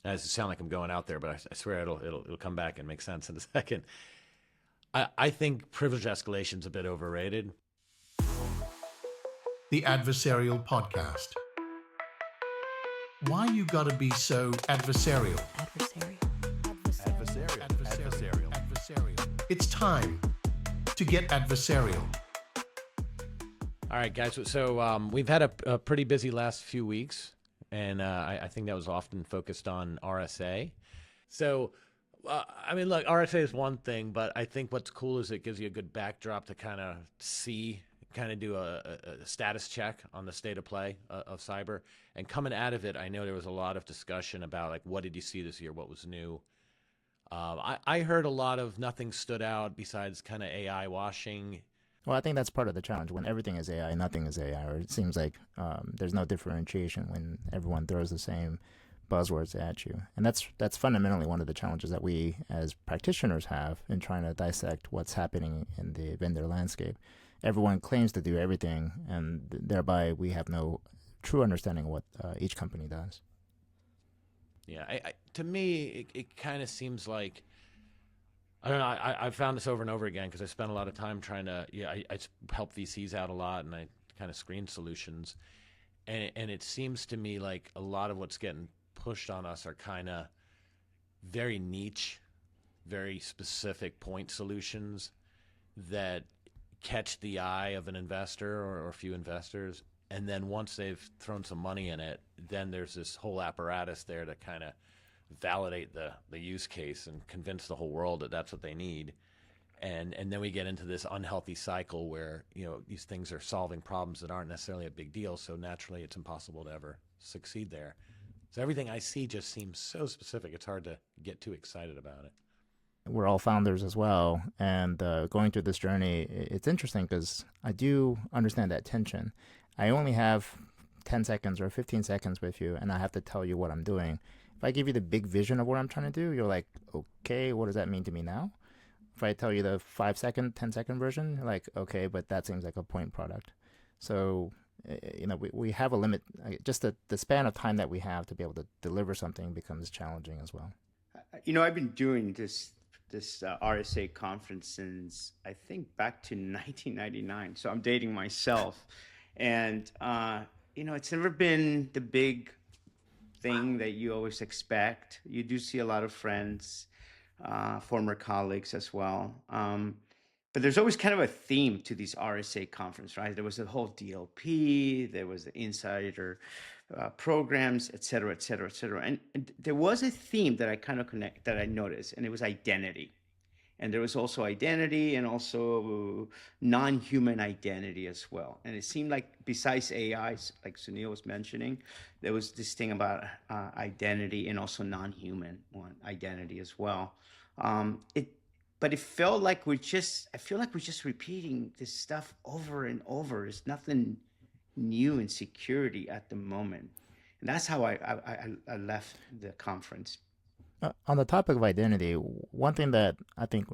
It sound like I'm going out there, but I swear it'll come back and make sense in a second. I think privilege escalation is a bit overrated. The Adversarial Podcast. Why you gotta be so adversarial? Adversarial. It's time to get adversarial. All right, guys. So we've had a pretty busy last few weeks, and I think that was often focused on RSA. So, I mean, look, RSA is one thing, but I think what's cool is it gives you a good backdrop to kind of do a status check on the state of play of cyber. And coming out of it, I know there was a lot of discussion about, like, what did you see this year? What was new? I heard a lot of nothing stood out besides kind of AI washing. Well, I think that's part of the challenge. When everything is AI, nothing is AI, or it seems like there's no differentiation when everyone throws the same buzzwords at you. And that's fundamentally one of the challenges that we as practitioners have in trying to dissect what's happening in the vendor landscape. Everyone claims to do everything, and thereby we have no true understanding of what each company does. Yeah, to me, it kind of seems like, I don't know. I've found this over and over again because I spent a lot of time trying to. I help VCs out a lot, and I kind of screen solutions, and it seems to me like a lot of what's getting pushed on us are kind of very niche, very specific point solutions that catch the eye of an investor or a few investors, and then once they've thrown some money in it, then there's this whole apparatus there to kind of validate the use case and convince the whole world that that's what they need. And then we get into this unhealthy cycle where, these things are solving problems that aren't necessarily a big deal. So naturally it's impossible to ever succeed there. So everything I see just seems so specific. It's hard to get too excited about it. We're all founders as well. And going through this journey, it's interesting because I do understand that tension. I only have 10 seconds or 15 seconds with you, and I have to tell you what I'm doing. If I give you the big vision of what I'm trying to do, you're like, okay, what does that mean to me now? If I tell you the 5-second, 10-second version, you're like, okay, but that seems like a point product. So, we have a limit. Just the span of time that we have to be able to deliver something becomes challenging as well. I've been doing this RSA conference since, I think, back to 1999. So I'm dating myself. And, it's never been the big thing that you always expect. You do see a lot of friends, former colleagues as well. But there's always kind of a theme to these RSA conference, right? There was the whole DLP, there was the insider programs, et cetera, et cetera, et cetera. And there was a theme that I noticed, and it was identity. And there was also identity and also non-human identity as well. And it seemed like besides AI, like Sounil was mentioning, there was this thing about identity and also non-human identity as well. But it felt like I feel like we're just repeating this stuff over and over. There's nothing new in security at the moment. And that's how I left the conference. On the topic of identity, one thing that I think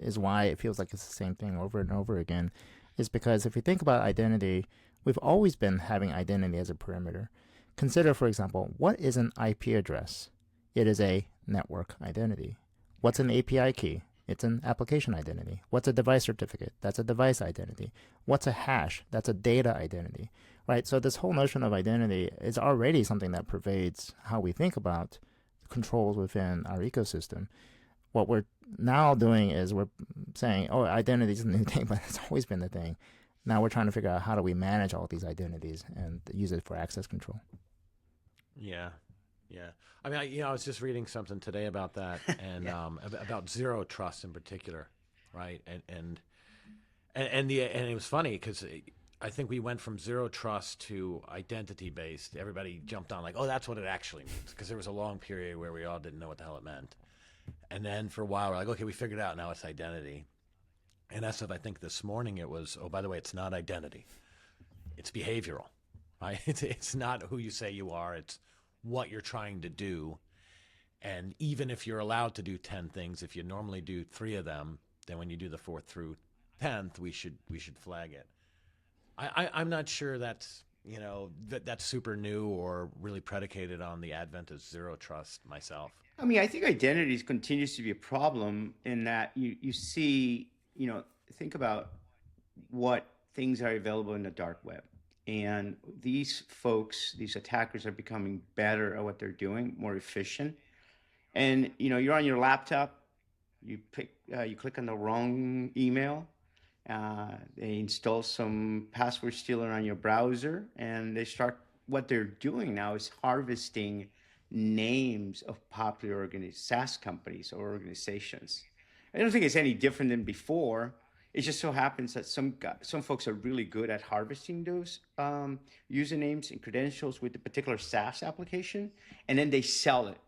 is why it feels like it's the same thing over and over again is because if you think about identity, we've always been having identity as a perimeter. Consider, for example, what is an IP address? It is a network identity. What's an API key? It's an application identity. What's a device certificate? That's a device identity. What's a hash? That's a data identity, right? So this whole notion of identity is already something that pervades how we think about controls within our ecosystem. What we're now doing is we're saying, identity is a new thing, but it's always been the thing. Now we're trying to figure out how do we manage all these identities and use it for access control. Yeah. I mean, I was just reading something today about that, and about zero trust in particular, right? And it was funny because I think we went from zero trust to identity based. Everybody jumped on like, that's what it actually means, because there was a long period where we all didn't know what the hell it meant, and then for a while we're like, okay, we figured it out. Now it's identity. And as of I think this morning, it was, by the way, it's not identity, it's behavioral, right? It's not who you say you are. It's what you're trying to do. And even if you're allowed to do 10 things, if you normally do 3 of them, then when you do the 4th through 10th, we should flag it. I'm not sure that's that's super new or really predicated on the advent of zero trust myself. I mean, I think identity continues to be a problem in that you see, think about what things are available in the dark web. And these folks, these attackers are becoming better at what they're doing, more efficient. And you're on your laptop, you click on the wrong email, they install some password stealer on your browser, and they start. What they're doing now is harvesting names of popular SaaS companies or organizations. I don't think it's any different than before. It just so happens that some folks are really good at harvesting those usernames and credentials with the particular SaaS application, and then they sell it.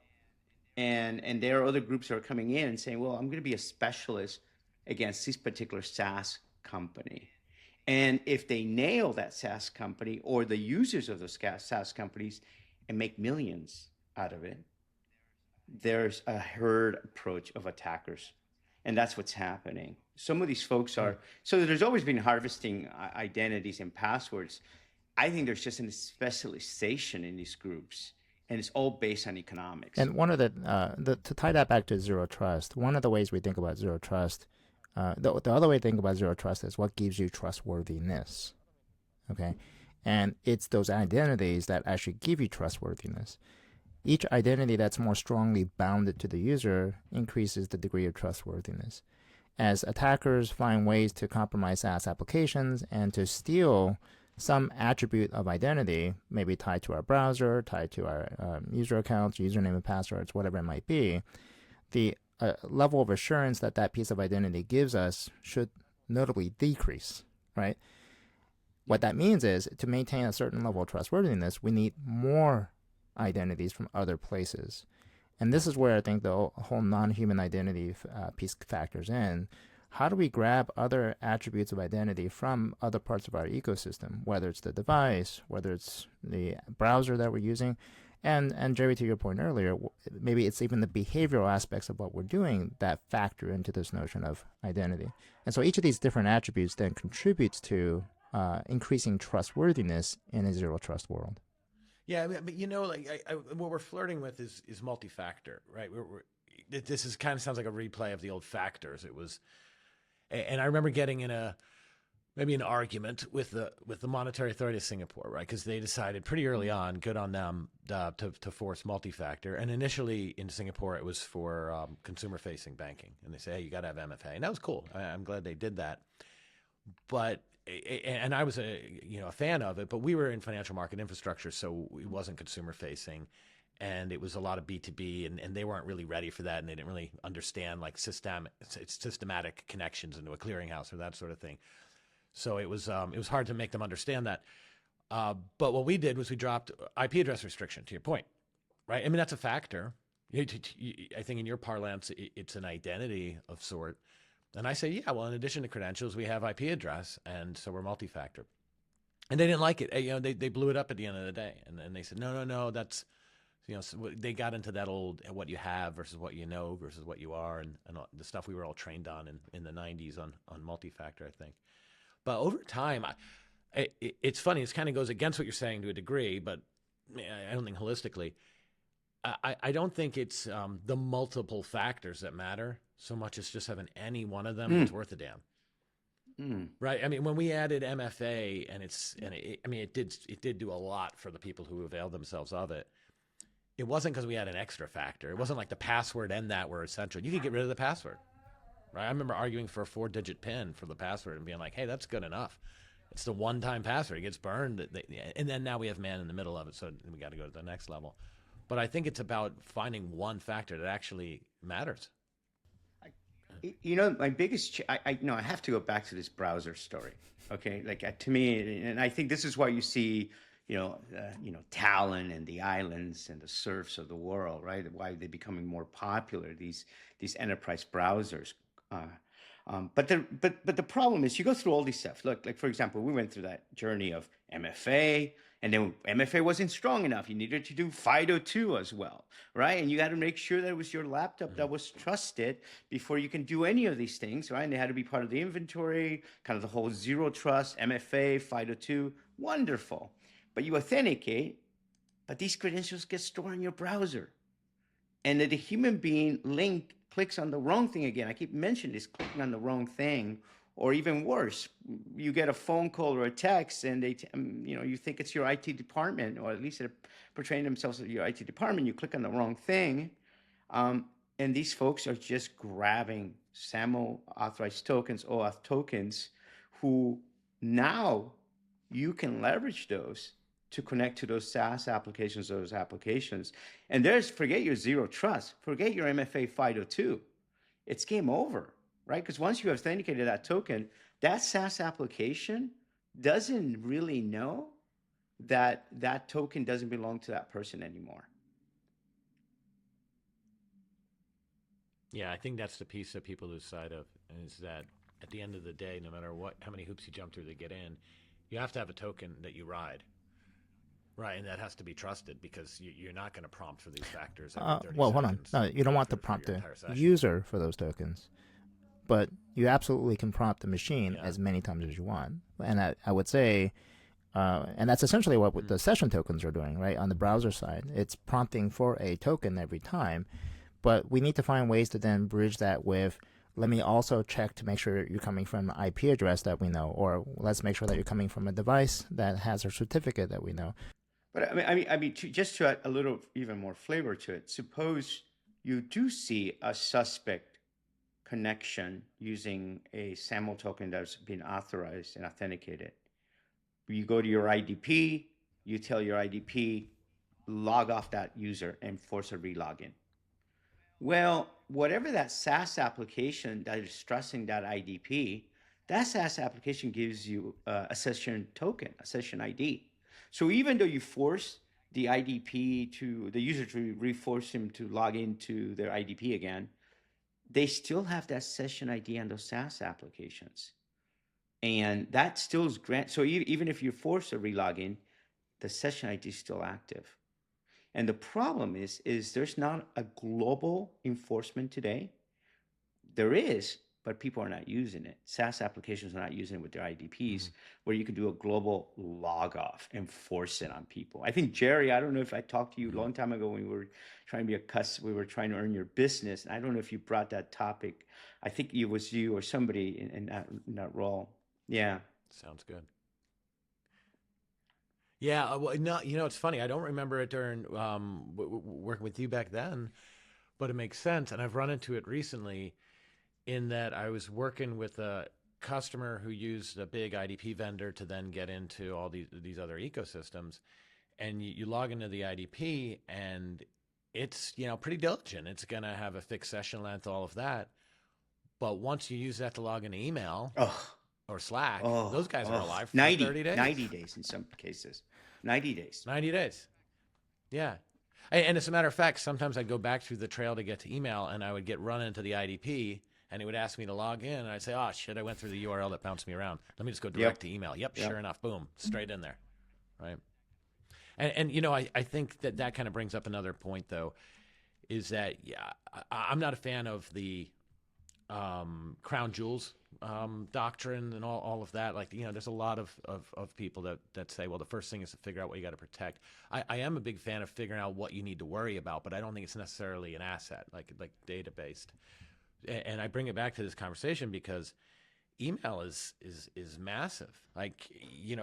And there are other groups that are coming in and saying, well, I'm going to be a specialist against this particular SaaS company. And if they nail that SaaS company or the users of those SaaS companies and make millions out of it, there's a herd approach of attackers. And that's what's happening. Some of these folks are, so there's always been harvesting identities and passwords. I think there's just a specialization in these groups, and it's all based on economics. And one of to tie that back to zero trust, one of the ways we think about zero trust, the other way to think about zero trust is what gives you trustworthiness, okay? And it's those identities that actually give you trustworthiness. Each identity that's more strongly bounded to the user increases the degree of trustworthiness. As attackers find ways to compromise SaaS applications and to steal some attribute of identity, maybe tied to our browser, tied to our user accounts, username and passwords, whatever it might be, the level of assurance that that piece of identity gives us should notably decrease, right? What that means is to maintain a certain level of trustworthiness, we need more identities from other places. And this is where I think the whole non-human identity piece factors in. How do we grab other attributes of identity from other parts of our ecosystem, whether it's the device, whether it's the browser that we're using? And Jerry, to your point earlier, maybe it's even the behavioral aspects of what we're doing that factor into this notion of identity. And so each of these different attributes then contributes to increasing trustworthiness in a zero trust world. Yeah, but what we're flirting with is multi-factor, right? This is kind of sounds like a replay of the old factors. It was, and I remember getting in maybe an argument with the Monetary Authority of Singapore, right? Because they decided pretty early on, good on them, to force multi-factor. And initially in Singapore, it was for consumer-facing banking, and they say, hey, you got to have MFA, and that was cool. I'm glad they did that, but. And I was a fan of it, but we were in financial market infrastructure, so it wasn't consumer facing, and it was a lot of B2B, and they weren't really ready for that, and they didn't really understand like systematic connections into a clearinghouse or that sort of thing. So it was hard to make them understand that. But what we did was we dropped IP address restriction. To your point, right? I mean that's a factor. I think in your parlance, it's an identity of sort. And I say, yeah, well, in addition to credentials, we have IP address, and so we're multi-factor. And they didn't like it. They blew it up at the end of the day, and they said, no, that's, so they got into that old what you have versus what you know versus what you are, and the stuff we were all trained on in the 90s on multi-factor, I think. But over time, it's funny. It kind of goes against what you're saying to a degree, but I don't think holistically. I don't think it's the multiple factors that matter so much as just having any one of them that's worth a damn. Right? I mean, when we added MFA, it did do a lot for the people who availed themselves of it. It wasn't because we had an extra factor. It wasn't like the password and that were essential. You could get rid of the password. Right? I remember arguing for a 4-digit PIN for the password and being like, hey, that's good enough. It's the one-time password. It gets burned. And then now we have man in the middle of it, so we got to go to the next level. But I think it's about finding one factor that actually matters. My biggest, I have to go back to this browser story. Okay, like to me, and I think this is why you see, Talon and the islands and the surfs of the world, right? Why they're becoming more popular. These enterprise browsers. But the problem is you go through all these stuff. Look, like for example, we went through that journey of MFA. And then MFA wasn't strong enough. You needed to do FIDO2 as well, right? And you got to make sure that it was your laptop that was trusted before you can do any of these things, right? And they had to be part of the inventory, kind of the whole zero trust, MFA, FIDO2, wonderful. but you authenticate, but these credentials get stored in your browser. And the human being clicks on the wrong thing again. I keep mentioning this, clicking on the wrong thing, or even worse, you get a phone call or a text, and you think it's your IT department, or at least they're portraying themselves as your IT department. You click on the wrong thing, and these folks are just grabbing SAML authorized tokens, OAuth tokens, who now you can leverage those to connect to those SaaS applications, And forget your zero trust, forget your MFA 502. It's game over, right? Because once you have authenticated that token, that SaaS application doesn't really know that that token doesn't belong to that person anymore. Yeah, I think that's the piece that people lose sight of, is that at the end of the day, no matter how many hoops you jump through to get in, you have to have a token that you ride. Right, and that has to be trusted, because you're not going to prompt for these factors every 30 well, seconds. hold on. No, you don't want to prompt the user for those tokens, but you absolutely can prompt the machine as many times as you want. And I would say, and that's essentially what the session tokens are doing, right? On the browser side, it's prompting for a token every time, but we need to find ways to then bridge that with, let me also check to make sure you're coming from an IP address that we know, or let's make sure that you're coming from a device that has a certificate that we know. But I mean, just to add a little even more flavor to it, suppose you do see a suspect connection using a SAML token that's been authorized and authenticated. You go to your IDP, you tell your IDP, log off that user and force a relogin. Well, whatever that SaaS application that is trusting that IDP, that SaaS application gives you a session token, a session ID. So even though you force the user to reforce him to log into their IDP again, they still have that session ID on those SaaS applications. And that still is so even if you force a relogin, the session ID is still active. And the problem is there's not a global enforcement today. There is, but people are not using it. SaaS applications are not using it with their IDPs, where you can do a global log off and force it on people. I think, Jerry, I don't know if I talked to you a long time ago when we were trying to we were trying to earn your business. And I don't know if you brought that topic. I think it was you or somebody in that role. Yeah. Sounds good. Yeah, well, no, it's funny. I don't remember it during working with you back then, but it makes sense. And I've run into it recently, in that I was working with a customer who used a big IDP vendor to then get into all these other ecosystems. And you log into the IDP, and it's pretty diligent. It's going to have a fixed session length, all of that. But once you use that to log into email or Slack, those guys are alive for 30 days. 90 days in some cases. 90 days. 90 days. Yeah. And as a matter of fact, sometimes I'd go back through the trail to get to email, and I would get run into the IDP, and it would ask me to log in, and I'd say, oh, shit, I went through the URL that bounced me around. Let me just go direct to email. Yep, sure enough, boom, straight in there, right? And I think that kind of brings up another point, though, is that, I'm not a fan of the crown jewels doctrine and all of that. Like, there's a lot of people that say, well, the first thing is to figure out what you got to protect. I am a big fan of figuring out what you need to worry about, but I don't think it's necessarily an asset, like data-based. And I bring it back to this conversation because email is massive. Like,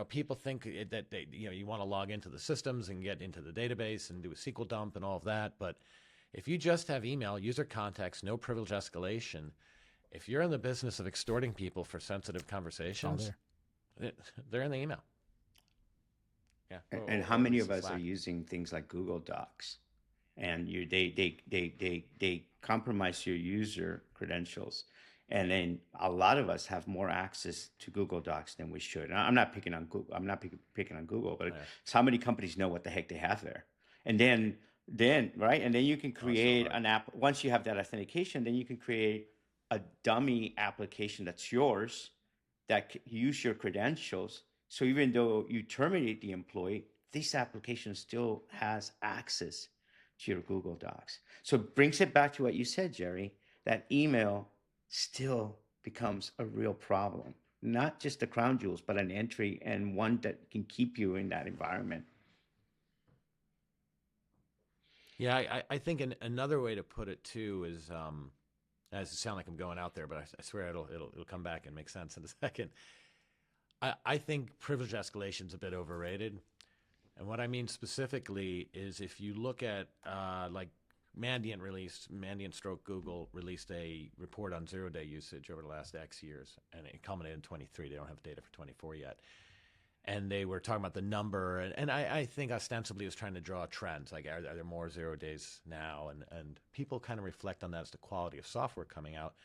people think that you want to log into the systems and get into the database and do a SQL dump and all of that. But if you just have email, user context, no privilege escalation, if you're in the business of extorting people for sensitive conversations, they're in the email. Yeah. And how many of us are using things like Google Docs, and they compromise your user credentials, and then a lot of us have more access to Google Docs than we should. And I'm not picking on Google. Picking on Google, but it's how many companies know what the heck they have there, and then right, and then you can create an app. Once you have that authentication, then you can create a dummy application that's yours that use your credentials. So even though you terminate the employee, this application still has access to your Google Docs. So it brings it back to what you said, Jerry, that email still becomes a real problem not just the crown jewels, but an entry and one that can keep you in that environment. Yeah, I think another way to put it too is, as it sound like I'm going out there, but I swear it'll come back and make sense in a second. I think privilege escalation is a bit overrated, and what I mean specifically is if you look at like Mandiant stroke Google released a report on 0-day usage over the last X years, and it culminated in 23. They don't have data for 24 yet. And they were talking about the number, and I think ostensibly it was trying to draw trends, like are there more 0 days now? And people kind of reflect on that as the quality of software coming out.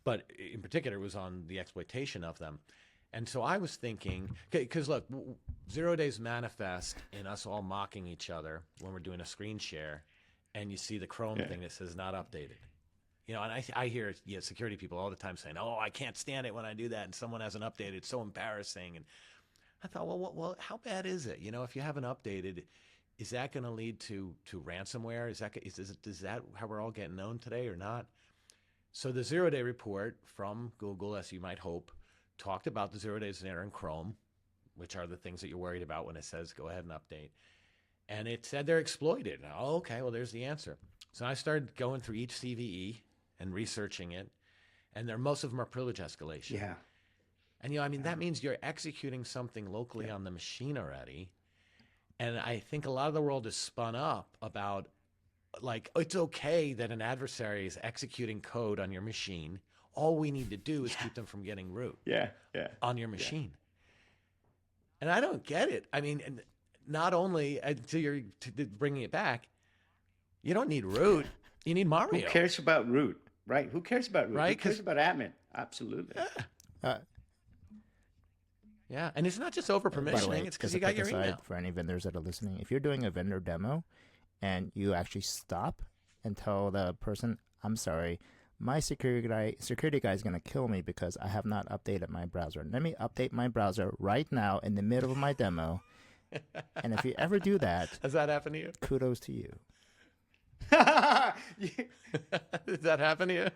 But in particular, it was on the exploitation of them. And so I was thinking, because look, 0 days manifest in us all mocking each other when we're doing a screen share, and you see the Chrome thing that says not updated. You know, and I hear security people all the time saying, "Oh, I can't stand it when I do that, and someone hasn't updated. It's so embarrassing." And I thought, well, how bad is it? You know, if you haven't updated, is that going to lead to ransomware? Is that how we're all getting known today or not? So the 0-day report from Google, as you might hope, talked about the 0 days there in Chrome, which are the things that you're worried about when it says go ahead and update. And it said they're exploited. Oh, okay, well, there's the answer. So I started going through each CVE and researching it, and most of them are privilege escalation. Yeah. And, you know, I mean, that means you're executing something locally on the machine already. And I think a lot of the world is spun up about, like, it's okay that an adversary is executing code on your machine. All we need to do is keep them from getting root on your machine. And I don't get it. I mean, and not only to bringing it back, you don't need root. You need Mario. Who cares about root, right? Who cares about root? Right? Who cares about admin? Absolutely. Yeah, and it's not just over By the permissioning, way, it's because just you a got quick your aside email. for any vendors that are listening, if you're doing a vendor demo and you actually stop and tell the person, I'm sorry, my security guy is going to kill me because I have not updated my browser. Let me update my browser right now in the middle of my demo. And if you ever do that, Has that happened to you? kudos to you. Does that happen to you?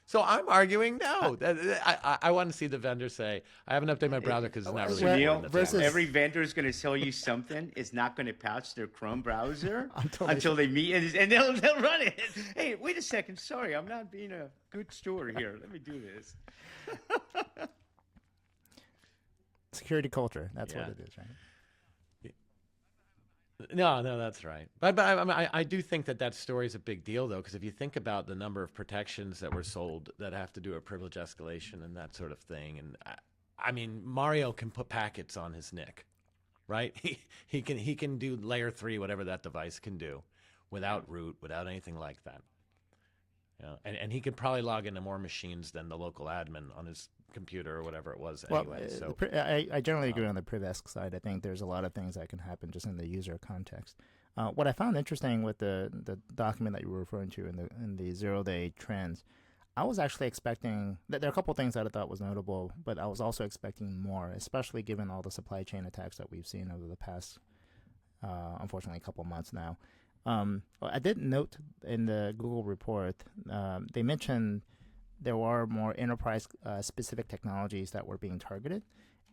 So I'm arguing no. I want to see the vendor say, I haven't updated my browser because it's not really Well, important. That's versus- all. Every vendor is going to tell you something. Is not going to patch their Chrome browser Until until they meet, and they'll run it. Hey, wait a second. Sorry, I'm not being a good steward here. Let me do this. Security culture, that's Yeah. what it is, right? No, that's right. But I do think that story is a big deal, though, because if you think about the number of protections that were sold that have to do with privilege escalation and that sort of thing, and I mean, Mario can put packets on his NIC, right? He can do layer 3, whatever that device can do, without root, without anything like that. You know, and he could probably log into more machines than the local admin on his computer or whatever it was anyway. So I generally agree on the PrivEsc side. I think there's a lot of things that can happen just in the user context. What I found interesting with the document that you were referring to in the 0-day trends, I was actually expecting that there are a couple things that I thought was notable, but I was also expecting more, especially given all the supply chain attacks that we've seen over the past, unfortunately, a couple months now. I did note in the Google report, they mentioned there were more enterprise-specific technologies that were being targeted.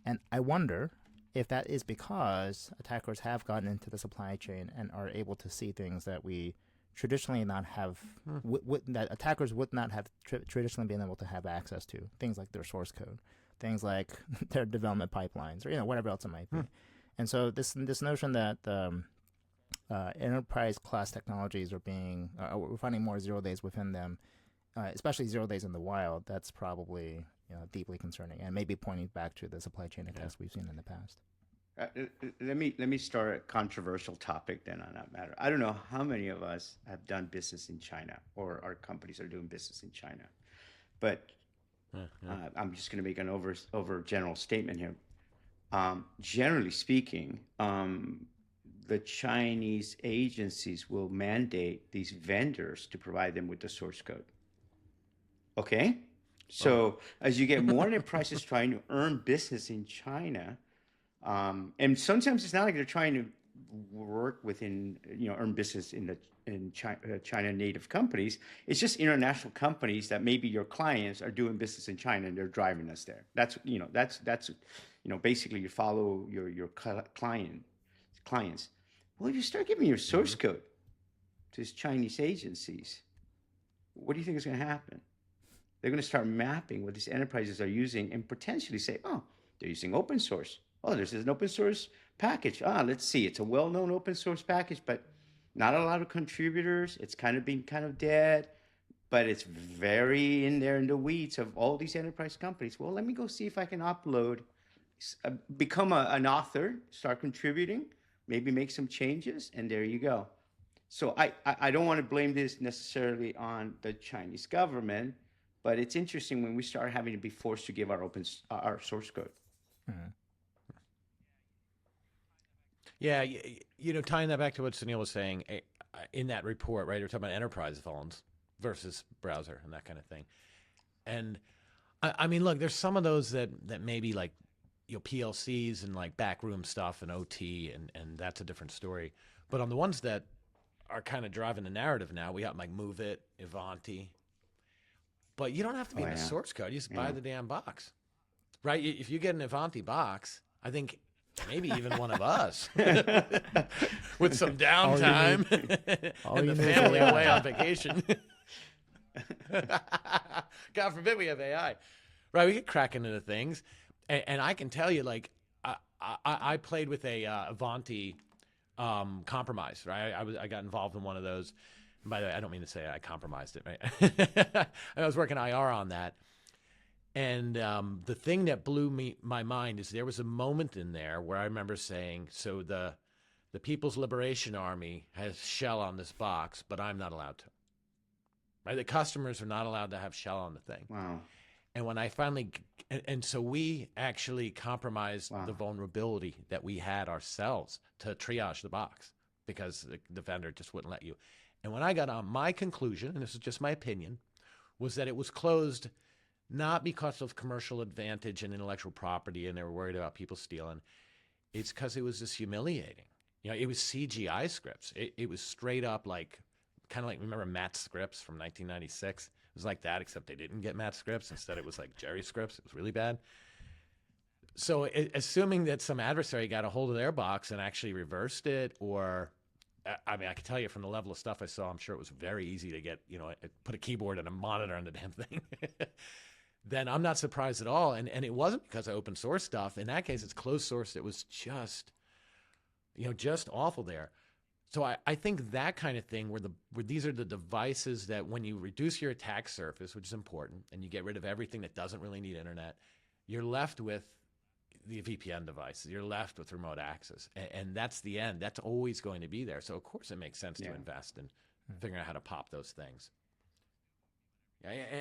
And I wonder if that is because attackers have gotten into the supply chain and are able to see things that we traditionally not have, that attackers would not have traditionally been able to have access to. Things like their source code, things like their development pipelines, or whatever else it might be. And so this notion that enterprise class technologies are being, we're finding more 0 days within them, especially 0 days in the wild, that's probably deeply concerning, and maybe pointing back to the supply chain attacks we've seen in the past. Let me start a controversial topic then on that matter. I don't know how many of us have done business in China, or our companies are doing business in China, but I'm just going to make an over general statement here. Generally speaking, the Chinese agencies will mandate these vendors to provide them with the source code. Okay? So as you get more enterprises trying to earn business in China, and sometimes it's not like they're trying to work within, earn business in China native companies. It's just international companies that maybe your clients are doing business in China and they're driving us there. That's basically you follow your clients. Well, if you start giving your source code to these Chinese agencies, what do you think is going to happen? They're going to start mapping what these enterprises are using and potentially say, oh, they're using open source. Oh, there's an open source package. Let's see. It's a well-known open source package, but not a lot of contributors. It's kind of being kind of dead, but it's very in there in the weeds of all these enterprise companies. Well, let me go see if I can upload, become an author, start contributing, maybe make some changes, and there you go. So I don't want to blame this necessarily on the Chinese government, but it's interesting when we start having to be forced to give our source code. Mhm. Yeah, tying that back to what Sounil was saying in that report, right? They're talking about enterprise phones versus browser and that kind of thing. And I mean, look, there's some of those that maybe like PLCs and like backroom stuff and OT, and that's a different story. But on the ones that are kind of driving the narrative now, we got like Move It, Ivanti. But you don't have to be in the source code. You just buy the damn box, right? If you get an Ivanti box, I think maybe even one of us with some downtime and the family away on vacation. God forbid we have AI, right? We get cracking into things, and I can tell you, like, I played with a Ivanti compromise, right? I got involved in one of those. And by the way, I don't mean to say I compromised it, right? I was working IR on that. And the thing that blew my mind is there was a moment in there where I remember saying, so the People's Liberation Army has shell on this box, but I'm not allowed to. Right? The customers are not allowed to have shell on the thing. Wow. And when I finally, and so we actually compromised the vulnerability that we had ourselves to triage the box because the vendor just wouldn't let you. And when I got on, my conclusion, and this is just my opinion, was that it was closed not because of commercial advantage and intellectual property and they were worried about people stealing. It's because it was just humiliating. It was CGI scripts. It was straight up like, kind of like, remember Matt's scripts from 1996? It was like that, except they didn't get Matt's scripts. Instead, it was like Jerry scripts. It was really bad. So assuming that some adversary got a hold of their box and actually reversed it, or, I mean, I can tell you from the level of stuff I saw, I'm sure it was very easy to get, put a keyboard and a monitor on the damn thing. Then I'm not surprised at all. And it wasn't because of open source stuff. In that case, it's closed source. It was just, just awful there. So I think that kind of thing where these are the devices that when you reduce your attack surface, which is important, and you get rid of everything that doesn't really need internet, you're left with the VPN devices. You're left with remote access. And that's the end. That's always going to be there. So, of course, it makes sense to invest in figuring out how to pop those things.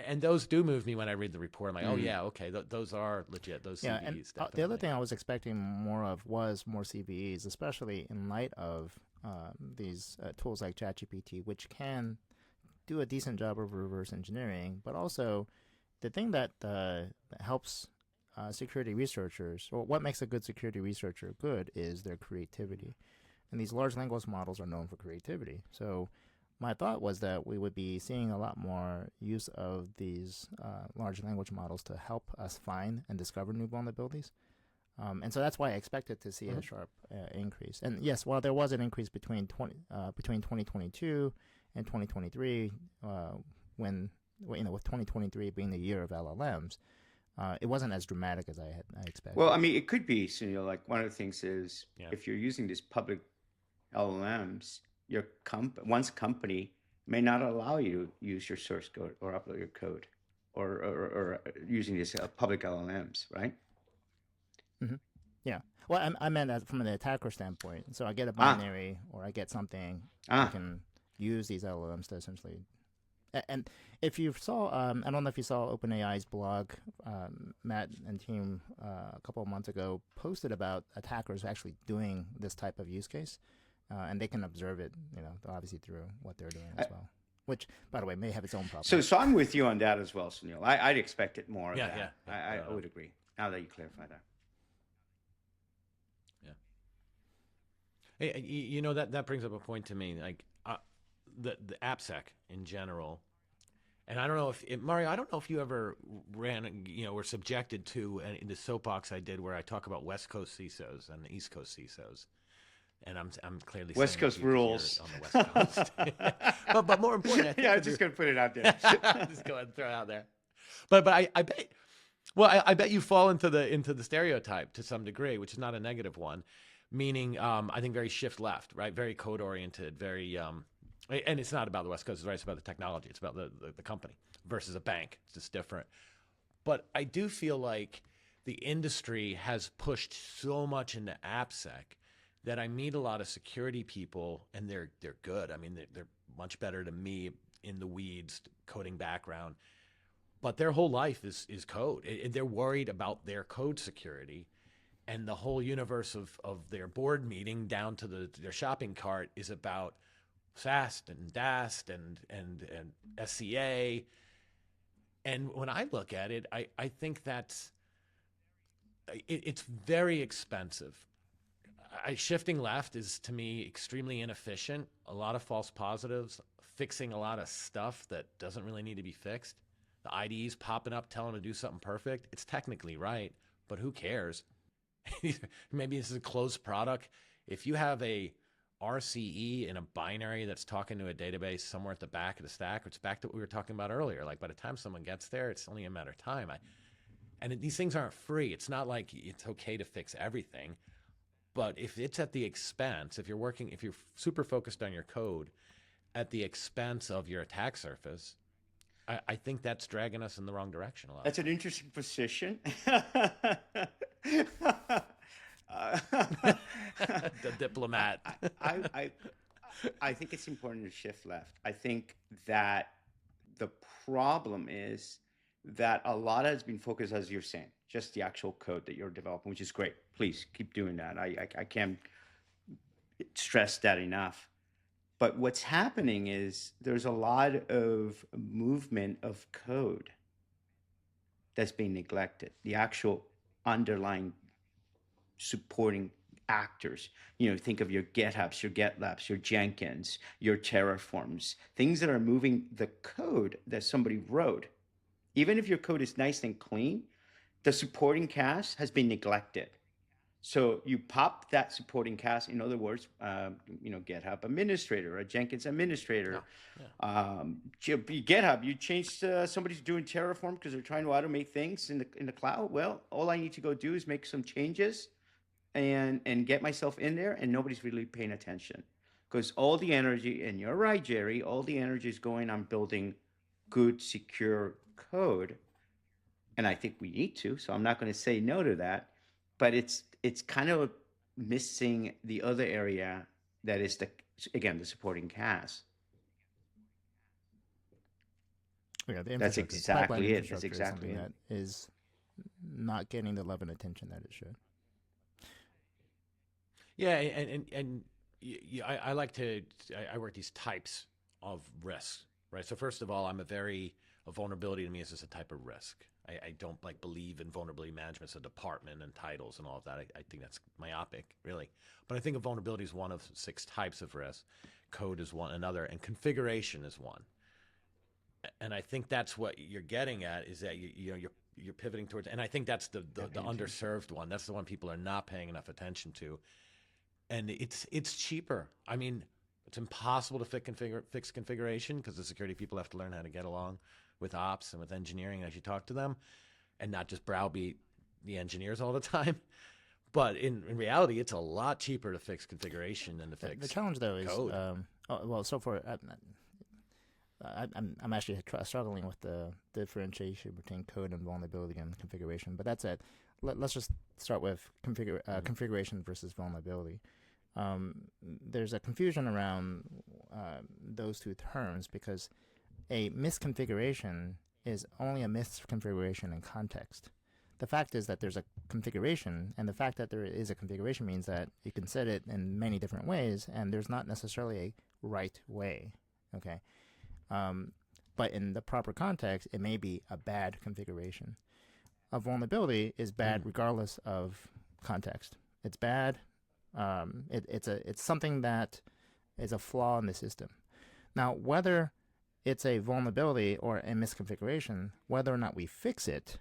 And those do move me when I read the report. I'm like, oh, yeah, okay, those are legit, those CVEs. And definitely. the other thing I was expecting more of was more CVEs, especially in light of these tools like ChatGPT, which can do a decent job of reverse engineering. But also, the thing that helps security researchers, or what makes a good security researcher good, is their creativity. And these large language models are known for creativity. So my thought was that we would be seeing a lot more use of these large language models to help us find and discover new vulnerabilities. And so that's why I expected to see a sharp increase. And yes, while there was an increase between 2022 and 2023, with 2023 being the year of LLMs, it wasn't as dramatic as I expected. Well, I mean, it could be, like one of the things is if you're using these public LLMs, one's company may not allow you to use your source code or upload your code or using these public LLMs, right? Mm-hmm. Yeah. Well, I meant that from the attacker standpoint. So I get a binary or I get something, I can use these LLMs to essentially. And if you saw, I don't know if you saw OpenAI's blog, Matt and team a couple of months ago posted about attackers actually doing this type of use case. And they can observe it, obviously through what they're doing as well. Which, by the way, may have its own problems. So I'm with you on that as well, Sounil. I'd expect it more. Yeah. I would agree. Now that you clarify that. You know, that brings up a point to me, like the AppSec in general. And I don't know if Mario, I don't know if you ever were subjected to the soapbox I did where I talk about West Coast CISOs and the East Coast CISOs. And I'm clearly West saying Coast that because rules. you're on the West Coast. but more important, I think Yeah, I'm just gonna put it out there. just go ahead and throw it out there. But I bet. Well, I bet you fall into the stereotype to some degree, which is not a negative one. Meaning, I think very shift left, right? Very code oriented, very and it's not about the West Coast, right? It's about the technology. It's about the company versus a bank. It's just different. But I do feel like the industry has pushed so much into AppSec that I meet a lot of security people, and they're good. I mean, they're much better than me in the weeds, coding background. But their whole life is code. They're worried about their code security. And the whole universe of their board meeting down to their shopping cart is about SAST and DAST and SCA. And when I look at it, I think it's very expensive. Shifting left is, to me, extremely inefficient. A lot of false positives, fixing a lot of stuff that doesn't really need to be fixed. The IDE's popping up telling to do something perfect. It's technically right, but who cares? Maybe this is a closed product. If you have a RCE in a binary that's talking to a database somewhere at the back of the stack, it's back to what we were talking about earlier. Like, by the time someone gets there, it's only a matter of time. And these things aren't free. It's not like it's okay to fix everything. But if it's at the expense, if you're super focused on your code at the expense of your attack surface, I think that's dragging us in the wrong direction a lot. That's an interesting position. The diplomat. I think it's important to shift left. I think that the problem is that a lot has been focused, as you're saying, just the actual code that you're developing, which is great. Please keep doing that. I can't stress that enough. But what's happening is there's a lot of movement of code that's being neglected. The actual underlying supporting actors. Think of your GitHubs, your GitLabs, your Jenkins, your Terraforms, things that are moving the code that somebody wrote. Even if your code is nice and clean, the supporting cast has been neglected. So you pop that supporting cast, in other words, GitHub administrator, a Jenkins administrator. GitHub, you changed somebody's doing Terraform because they're trying to automate things in the cloud. Well, all I need to go do is make some changes and get myself in there, and nobody's really paying attention because all the energy, and you're right, Jerry, all the energy is going on building good, secure code. And I think we need to, so I'm not going to say no to that. But it's kind of missing the other area that is the supporting cast. Yeah, that's exactly it. That's exactly it. That is not getting the love and attention that it should. Yeah, and I like to I work these types of risks, right? So first of all, a vulnerability to me is just a type of risk. I don't believe in vulnerability management as a department and titles and all of that. I think that's myopic, really. But I think a vulnerability is one of 6 types of risk. Code is another, and configuration is one. And I think that's what you're getting at, is that you're pivoting towards, and I think that's the underserved one. That's the one people are not paying enough attention to. And it's cheaper. I mean, it's impossible to fix configuration because the security people have to learn how to get along with ops and with engineering as you talk to them, and not just browbeat the engineers all the time. But in reality, it's a lot cheaper to fix configuration than to fix the challenge, though, is code. So far, I'm actually struggling with the differentiation between code and vulnerability and configuration. But that's it. Let's just start with configuration versus vulnerability. There's a confusion around those two terms because a misconfiguration is only a misconfiguration in context. The fact is that there's a configuration, and the fact that there is a configuration means that you can set it in many different ways, and there's not necessarily a right way, okay? But in the proper context, it may be a bad configuration. A vulnerability is bad regardless of context. It's bad It's something that is a flaw in the system. Now, whether it's a vulnerability or a misconfiguration, whether or not we fix it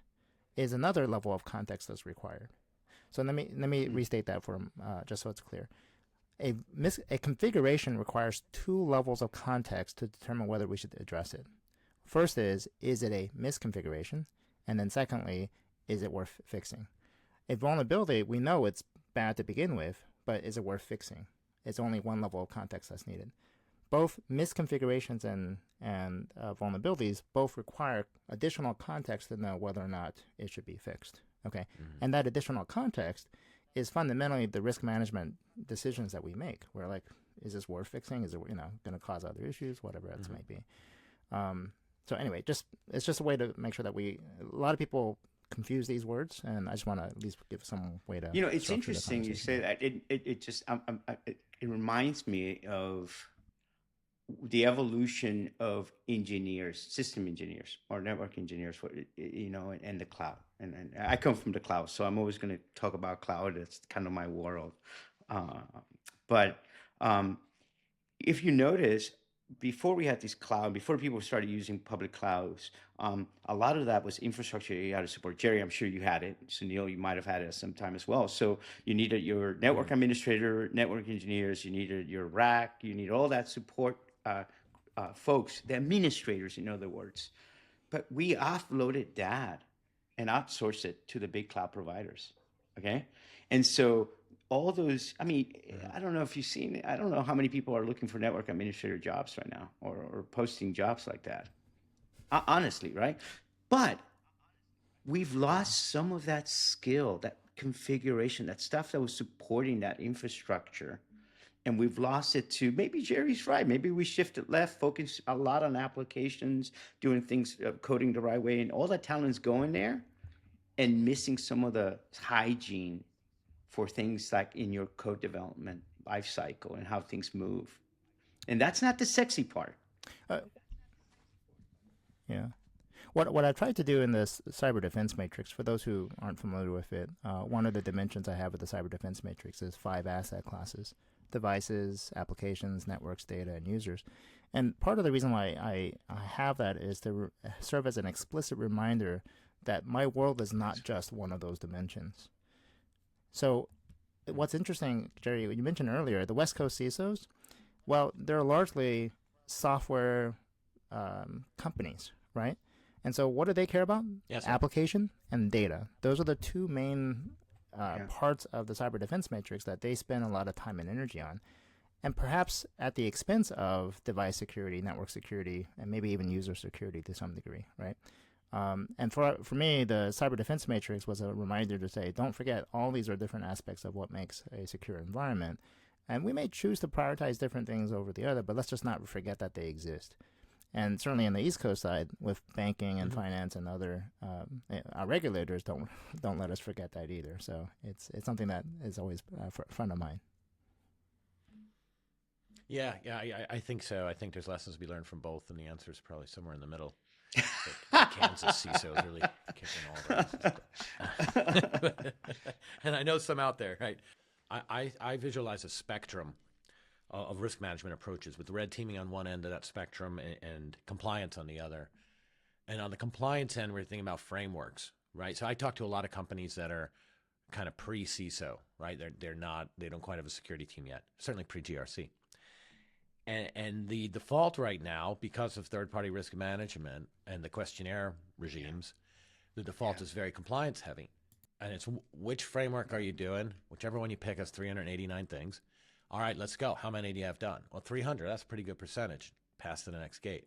is another level of context that's required. So let me restate that for just so it's clear. A configuration requires two levels of context to determine whether we should address it. First is it a misconfiguration? And then secondly, is it worth fixing? A vulnerability, we know it's bad to begin with, but is it worth fixing? It's only one level of context that's needed. Both misconfigurations and vulnerabilities both require additional context to know whether or not it should be fixed. Okay, and that additional context is fundamentally the risk management decisions that we make. We're like, is this worth fixing? Is it going to cause other issues? Whatever else might be. So anyway, it's just a way to make sure that a lot of people confuse these words, and I just want to at least give some way to. It's interesting you say that. It reminds me of the evolution of engineers, system engineers or network engineers, and the cloud. And I come from the cloud, so I'm always going to talk about cloud. It's kind of my world. But if you notice, before we had this cloud, before people started using public clouds, a lot of that was infrastructure you had to support. Jerry, I'm sure you had it. Sunil, you might have had it at some time as well. So you needed your network administrator, network engineers, you needed your rack, you need all that support folks, the administrators, in other words. But we offloaded that and outsourced it to the big cloud providers, okay? And so all those, I don't know if you've seen it. I don't know how many people are looking for network administrator jobs right now or posting jobs like that. Honestly, right? But we've lost some of that skill, that configuration, that stuff that was supporting that infrastructure. And we've lost it to, maybe Jerry's right. Maybe we shifted left, focus a lot on applications, doing things, coding the right way, and all that talent's going there and missing some of the hygiene for things like in your code development life cycle and how things move. And that's not the sexy part. Yeah. What I tried to do in this cyber defense matrix, for those who aren't familiar with it, one of the dimensions I have with the cyber defense matrix is 5 asset classes: devices, applications, networks, data, and users. And part of the reason why I have that is to serve as an explicit reminder that my world is not just one of those dimensions. So what's interesting, Jerry, you mentioned earlier, the West Coast CISOs, well, they're largely software companies, right? And so what do they care about? Yes, application and data. Those are the two main parts of the cyber defense matrix that they spend a lot of time and energy on. And perhaps at the expense of device security, network security, and maybe even user security to some degree, right? And for me, the cyber defense matrix was a reminder to say, don't forget, all these are different aspects of what makes a secure environment. And we may choose to prioritize different things over the other, but let's just not forget that they exist. And certainly on the East Coast side, with banking and finance and other, our regulators don't let us forget that either. So it's something that is always front of mind. Yeah, I think so. I think there's lessons to be learned from both, and the answer is probably somewhere in the middle. Kansas CISO is really kicking all of us. And I know some out there, right? I visualize a spectrum of risk management approaches, with red teaming on one end of that spectrum and compliance on the other. And on the compliance end, we're thinking about frameworks, right? So I talk to a lot of companies that are kind of pre-CISO, right? They don't quite have a security team yet, certainly pre-GRC. And the default right now, because of third-party risk management and the questionnaire regimes, the default is very compliance heavy. And it's which framework are you doing? Whichever one you pick has 389 things. All right, let's go. How many do you have done? Well, 300. That's a pretty good percentage. Pass to the next gate.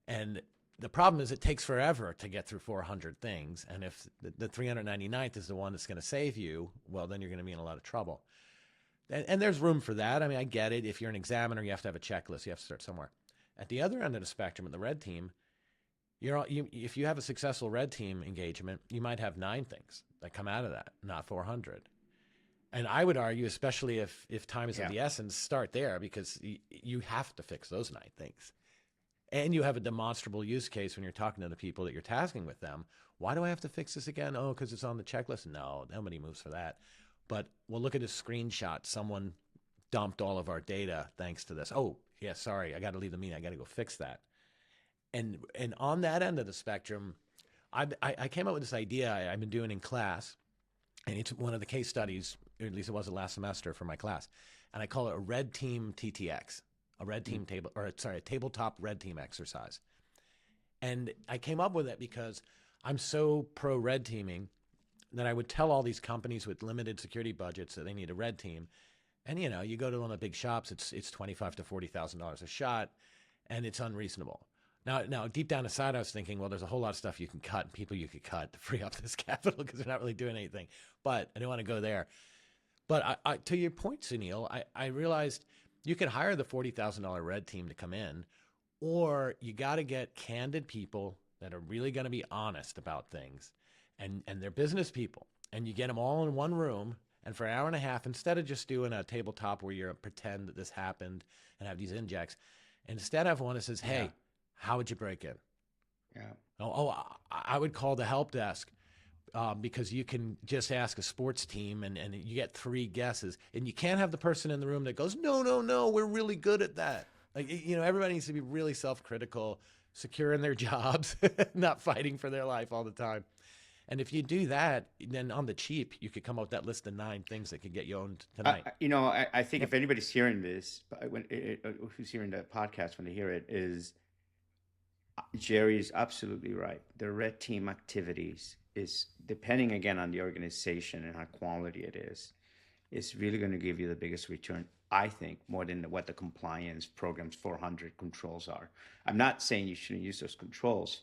And the problem is it takes forever to get through 400 things. And if the 399th is the one that's going to save you, well, then you're going to be in a lot of trouble. And there's room for that. I mean, I get it. If you're an examiner, you have to have a checklist. You have to start somewhere. At the other end of the spectrum, at the red team, if you have a successful red team engagement, you might have 9 things that come out of that, not 400. And I would argue, especially if time is of the essence, start there, because you have to fix those 9 things. And you have a demonstrable use case when you're talking to the people that you're tasking with them. Why do I have to fix this again? Oh, because it's on the checklist. No, nobody moves for that. But we'll look at a screenshot. Someone dumped all of our data thanks to this. Oh, yeah, sorry, I got to leave the meeting. I got to go fix that. And on that end of the spectrum, I came up with this idea I've been doing in class, and it's one of the case studies, or at least it was the last semester for my class, and I call it a red team TTX, a tabletop red team exercise. And I came up with it because I'm so pro red teaming that I would tell all these companies with limited security budgets that they need a red team. And you go to one of the big shops, it's $25,000 to $40,000 a shot, and it's unreasonable. Now, deep down inside, I was thinking, well, there's a whole lot of stuff you can cut and people you could cut to free up this capital because they're not really doing anything. But I didn't want to go there. But to your point, Sounil, I realized you could hire the $40,000 red team to come in, or you got to get candid people that are really going to be honest about things, and they're business people. And you get them all in one room, and for an hour and a half, instead of just doing a tabletop where you pretend that this happened and have these injects, instead have one that says, hey, how would you break in? Yeah. I would call the help desk because you can just ask a sports team and you get 3 guesses. And you can't have the person in the room that goes, no, we're really good at that. Like, everybody needs to be really self-critical, secure in their jobs, not fighting for their life all the time. And if you do that, then on the cheap, you could come up with that list of 9 things that could get you owned tonight. I think if anybody's hearing this, who's hearing the podcast when they hear it, is Jerry is absolutely right. The red team activities is, depending again on the organization and how quality it is really going to give you the biggest return, I think, more than what the compliance programs 400 controls are. I'm not saying you shouldn't use those controls,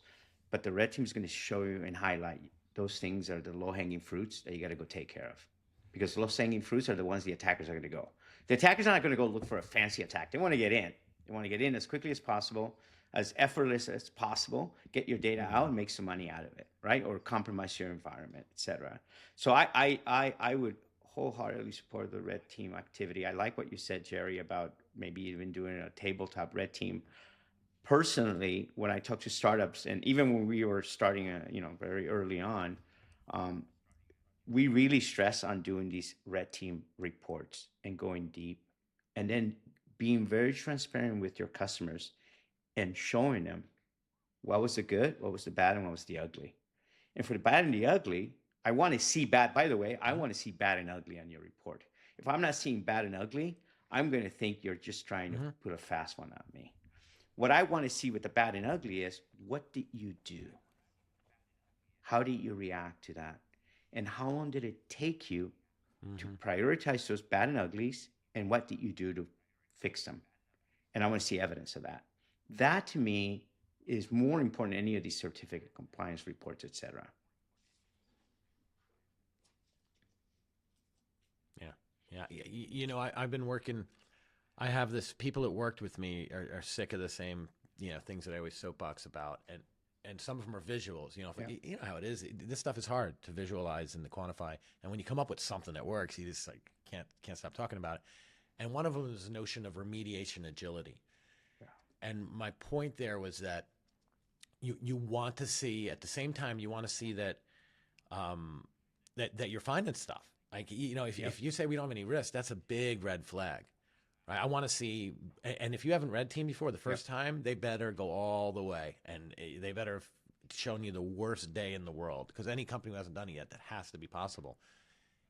but the red team is going to show you and highlight those things are the low-hanging fruits that you got to go take care of. Because low-hanging fruits are the ones the attackers are going to go. The attackers are not going to go look for a fancy attack. They want to get in. They want to get in as quickly as possible, as effortless as possible, get your data out and make some money out of it, right? Or compromise your environment, et cetera. So I would wholeheartedly support the red team activity. I like what you said, Jerry, about maybe even doing a tabletop red team. Personally, when I talk to startups, and even when we were starting, very early on, we really stress on doing these red team reports and going deep, and then being very transparent with your customers and showing them what was the good, what was the bad, and what was the ugly. And for the bad and the ugly, I want to see bad. By the way, I want to see bad and ugly on your report. If I'm not seeing bad and ugly, I'm going to think you're just trying to put a fast one on me. What I want to see with the bad and ugly is, what did you do? How did you react to that? And how long did it take you to prioritize those bad and uglies? And what did you do to fix them? And I want to see evidence of that. That to me is more important than any of these certificate compliance reports, et cetera. Yeah. I've been working. I have this, people that worked with me are sick of the same, things that I always soapbox about. And some of them are visuals, you know how it is. This stuff is hard to visualize and to quantify. And when you come up with something that works, you just can't stop talking about it. And one of them is the notion of remediation agility. Yeah. And my point there was that you want to see, at the same time, you want to see that that you're finding stuff. Like, if you say we don't have any risk, that's a big red flag. Right? I want to see, and if you haven't red teamed before the first time, they better go all the way, and they better have shown you the worst day in the world, because any company who hasn't done it yet, that has to be possible.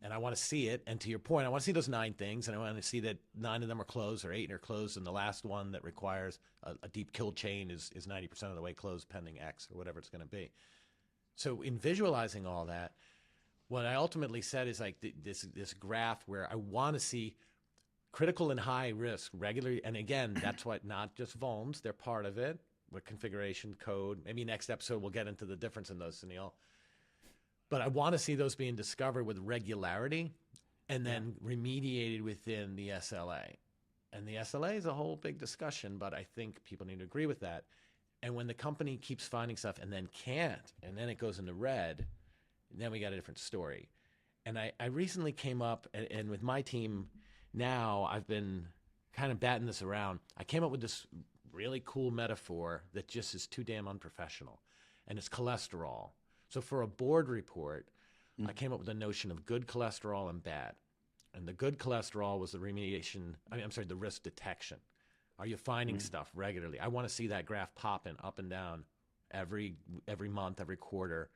And I want to see it. And to your point, I want to see those 9 things, and I want to see that 9 of them are closed or 8 are closed, and the last one that requires a deep kill chain is 90% of the way closed pending X or whatever it's going to be. So in visualizing all that, what I ultimately said is like this graph where I want to see critical and high risk regularly. And again, that's what, not just vulns, they're part of it with configuration code. Maybe next episode we'll get into the difference in those, Sounil. But I want to see those being discovered with regularity and then remediated within the SLA. And the SLA is a whole big discussion, but I think people need to agree with that. And when the company keeps finding stuff and then can't, and then it goes into red, then we got a different story. And I recently came up, and with my team now, I've been kind of batting this around. I came up with this really cool metaphor that just is too damn unprofessional, and it's cholesterol. So for a board report, I came up with the notion of good cholesterol and bad. And the good cholesterol was the remediation. I'm sorry, the risk detection. Are you finding stuff regularly? I want to see that graph popping up and down every month, every quarter.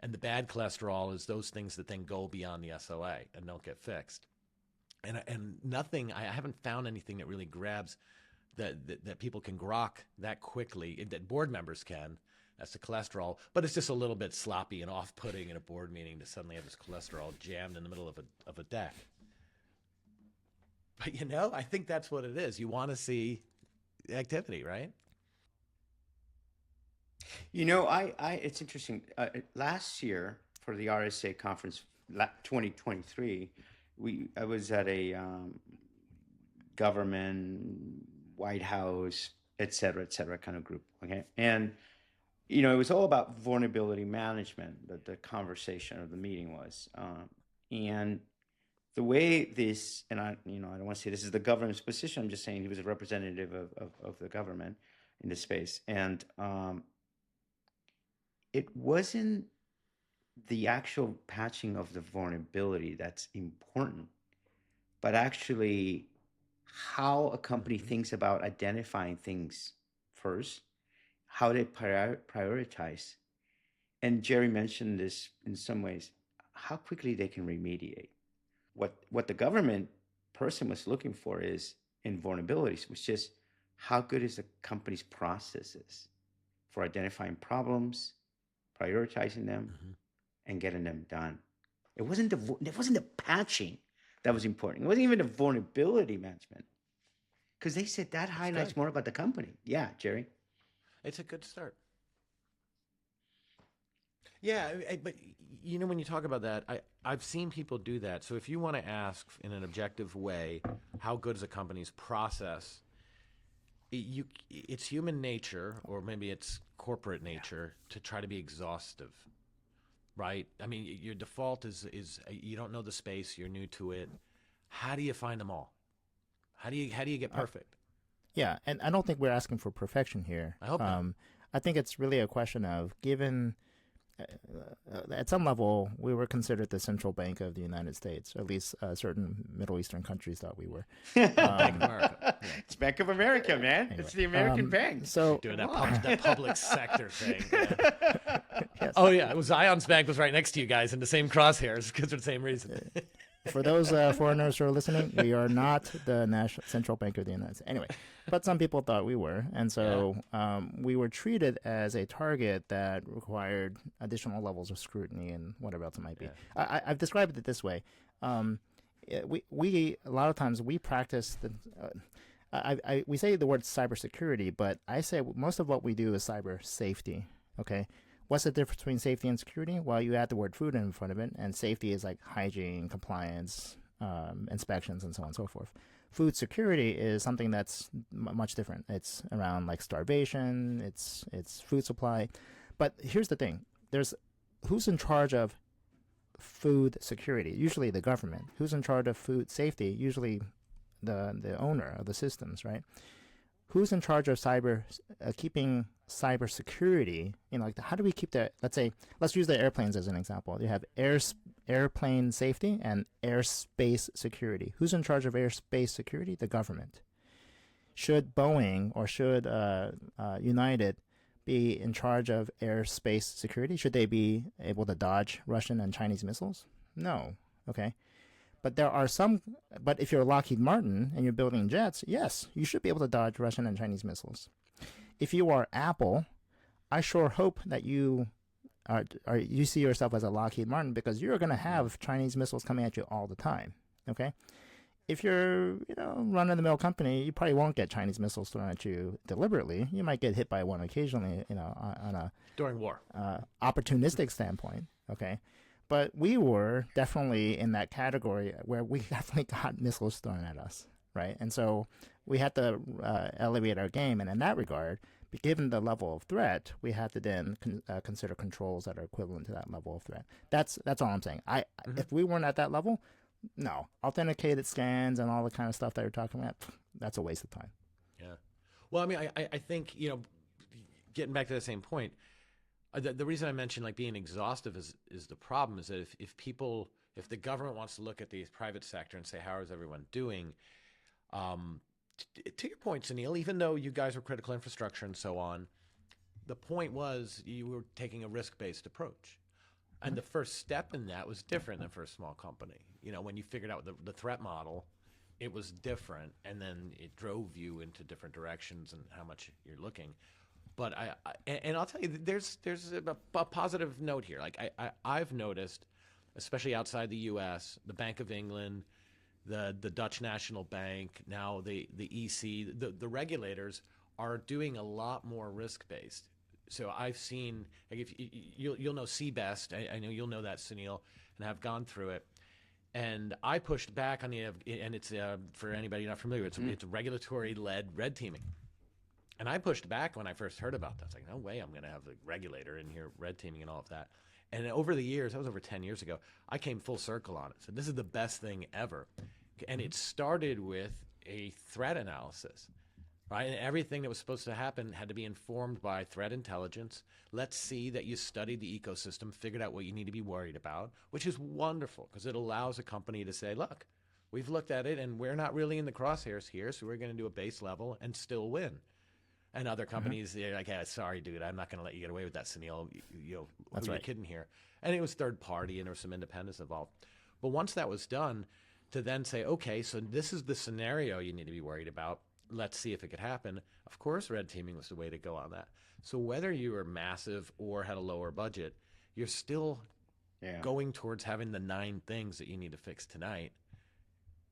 And the bad cholesterol is those things that then go beyond the SOA and don't get fixed. And nothing, I haven't found anything that really grabs that people can grok that quickly, that board members can. That's the cholesterol, but it's just a little bit sloppy and off-putting in a board meeting to suddenly have this cholesterol jammed in the middle of a deck. But I think that's what it is. You want to see activity, right? It's interesting. Last year for the RSA conference, 2023, I was at a government, White House, et cetera, kind of group. Okay, and it was all about vulnerability management. That the conversation of the meeting was, and the way this, and I don't want to say this is the government's position. I'm just saying he was a representative of the government in this space, and it wasn't the actual patching of the vulnerability that's important, but actually how a company thinks about identifying things first, how they prioritize. And Jerry mentioned this in some ways, how quickly they can remediate. What the government person was looking for is in vulnerabilities, was just how good is the company's processes for identifying problems, prioritizing them, and getting them done. It wasn't the patching that was important. It wasn't even the vulnerability management, because they said that highlights more about the company. Yeah, Jerry. It's a good start. Yeah, but when you talk about that, I've seen people do that. So if you want to ask in an objective way, how good is a company's process? It's human nature, or maybe it's corporate nature, to try to be exhaustive, right? I mean, your default is you don't know the space, you're new to it. How do you find them all? How do you get perfect? Yeah, and I don't think we're asking for perfection here. I hope not. I think it's really a question of, given at some level, we were considered the central bank of the United States. At least certain Middle Eastern countries thought we were. Bank of America. Yeah. It's Bank of America, man. Anyway, It's the American bank. So Doing that public sector thing. Yeah. yes. Oh yeah, it was Zion's Bank was right next to you guys in the same crosshairs because of the same reason. For those foreigners who are listening, we are not the national central bank of the United States. Anyway, but some people thought we were, and so we were treated as a target that required additional levels of scrutiny and whatever else it might be. Yeah. I've described it this way: we a lot of times we practice the. We say the word cybersecurity, but I say most of what we do is cyber safety. Okay. What's the difference between safety and security? Well, you add the word food in front of it, and safety is like hygiene, compliance, inspections, and so on and so forth. Food security is something that's much different. It's around like starvation, it's food supply. But here's the thing. Who's in charge of food security? Usually the government. Who's in charge of food safety? Usually the owner of the systems, right? Who's in charge of keeping cyber security? How do we keep that? Let's use the airplanes as an example. You have airplane safety and airspace security. Who's in charge of airspace security? The government. Should Boeing or should United be in charge of airspace security? Should they be able to dodge Russian and Chinese missiles? No. Okay. But but if you're Lockheed Martin and you're building jets, yes, you should be able to dodge Russian and Chinese missiles. If you are Apple, I sure hope that you see yourself as a Lockheed Martin, because you're going to have Chinese missiles coming at you all the time. Okay. If you're, run-of-the-mill company, you probably won't get Chinese missiles thrown at you deliberately. You might get hit by one occasionally, on a During war. Opportunistic standpoint. Okay. But we were definitely in that category where we definitely got missiles thrown at us, right? And so we had to elevate our game. And in that regard, given the level of threat, we had to then consider controls that are equivalent to that level of threat. That's all I'm saying. If we weren't at that level, no. Authenticated scans and all the kind of stuff that you're talking about, that's a waste of time. Yeah. Well, I mean, I think, getting back to the same point, the reason I mentioned being exhaustive is the problem is that if people if the government wants to look at the private sector and say, how is everyone doing? To your point, Sounil, even though you guys were critical infrastructure and so on, the point was you were taking a risk-based approach. And the first step in that was different than for a small company. When you figured out the threat model, it was different, and then it drove you into different directions and how much you're looking. But I'll tell you, there's a positive note here. Like I've noticed, especially outside the U.S., the Bank of England, the Dutch National Bank, now the EC, the regulators are doing a lot more risk-based. So I've seen, like if you'll know CBEST, I know you'll know that, Sounil, and have gone through it. And I pushed back on and it's for anybody not familiar, it's regulatory-led red teaming. And I pushed back when I first heard about that. I was like, no way I'm going to have the regulator in here red teaming and all of that. And over the years, that was over 10 years ago, I came full circle on it. So this is the best thing ever. And it started with a threat analysis, right? And everything that was supposed to happen had to be informed by threat intelligence. Let's see that you studied the ecosystem, figured out what you need to be worried about, which is wonderful because it allows a company to say, look, we've looked at it and we're not really in the crosshairs here, so we're going to do a base level and still win. And other companies, they're like, hey, sorry, dude, I'm not going to let you get away with that, Sounil. Who are you kidding here? And it was third party, and there was some independence involved. But once that was done, to then say, okay, so this is the scenario you need to be worried about. Let's see if it could happen. Of course, red teaming was the way to go on that. So whether you were massive or had a lower budget, you're still going towards having the 9 things that you need to fix tonight,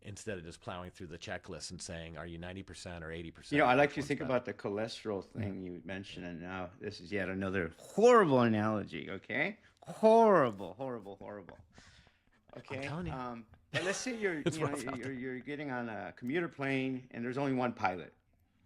instead of just plowing through the checklist and saying, are you 90% or 80%? I like to think about the cholesterol thing you mentioned, and now this is yet another horrible analogy, okay? Horrible. Okay? I'm telling you. But let's say you're getting on a commuter plane, and there's only one pilot,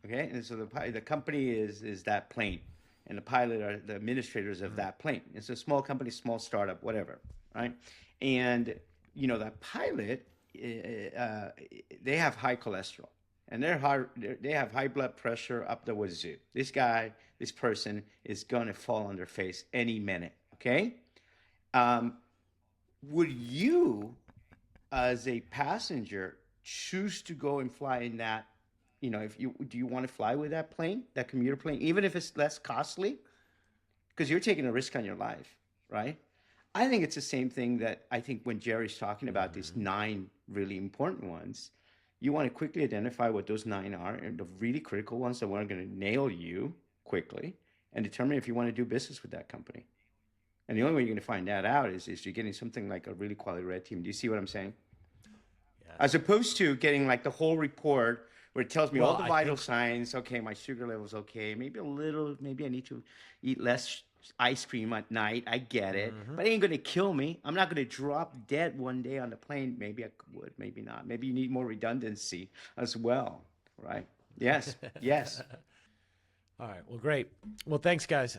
okay? And so the company is that plane, and the pilot are the administrators of that plane. It's a small company, small startup, whatever, right? And, that pilot, they have high cholesterol, and they have high blood pressure up the wazoo. This person is going to fall on their face any minute, okay? Would you, as a passenger, choose to go and fly in that, do you want to fly with that plane, that commuter plane, even if it's less costly? Because you're taking a risk on your life, right? I think it's the same thing that I think when Jerry's talking about these 9 really important ones, you want to quickly identify what those 9 are, and the really critical ones that are going to nail you quickly, and determine if you want to do business with that company. And the only way you're going to find that out is you're getting something like a really quality red team. Do you see what I'm saying? Yes. As opposed to getting like the whole report where it tells me all the vital signs. Okay, my sugar level's okay. Maybe I need to eat less ice cream at night. I get it. But it ain't going to kill me. I'm not going to drop dead one day on the plane. Maybe I would, maybe not. Maybe you need more redundancy as well, right? Yes, yes. All right, well, great. Well, thanks, guys.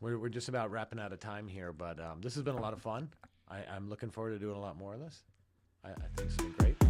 We're just about wrapping out of time here, but this has been a lot of fun. I'm looking forward to doing a lot more of this. I think it's been great.